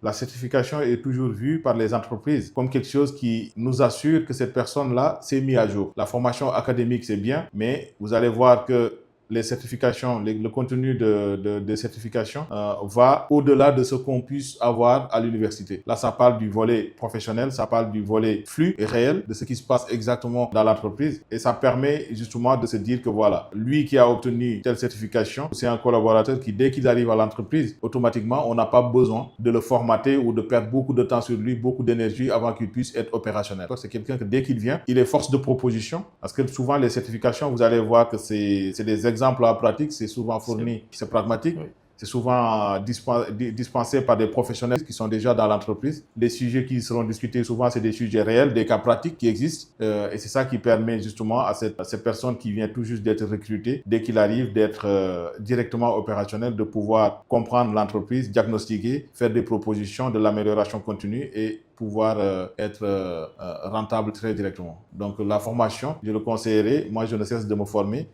La certification est toujours vue par les entreprises comme quelque chose qui nous assure que cette personne-là s'est mise à jour. La formation académique, c'est bien, mais vous allez voir que les certifications, le contenu des certifications va au-delà de ce qu'on puisse avoir à l'université. Là, ça parle du volet professionnel, ça parle du volet flux et réel, de ce qui se passe exactement dans l'entreprise. Et ça permet justement de se dire que voilà, lui qui a obtenu telle certification, c'est un collaborateur qui, dès qu'il arrive à l'entreprise, automatiquement, on n'a pas besoin de le formater ou de perdre beaucoup de temps sur lui, beaucoup d'énergie avant qu'il puisse être opérationnel. C'est quelqu'un que dès qu'il vient, il est force de proposition. Parce que souvent, les certifications, vous allez voir que c'est des exemples à pratique, c'est souvent fourni, c'est pragmatique. Oui. C'est souvent dispensé par des professionnels qui sont déjà dans l'entreprise. Les sujets qui seront discutés souvent, c'est des sujets réels, des cas pratiques qui existent. Et c'est ça qui permet justement à cette personne qui vient tout juste d'être recrutée, dès qu'il arrive, d'être directement opérationnel, de pouvoir comprendre l'entreprise, diagnostiquer, faire des propositions de l'amélioration continue et pouvoir être rentable très directement. Donc la formation, je le conseillerais. Moi, je ne cesse de me former.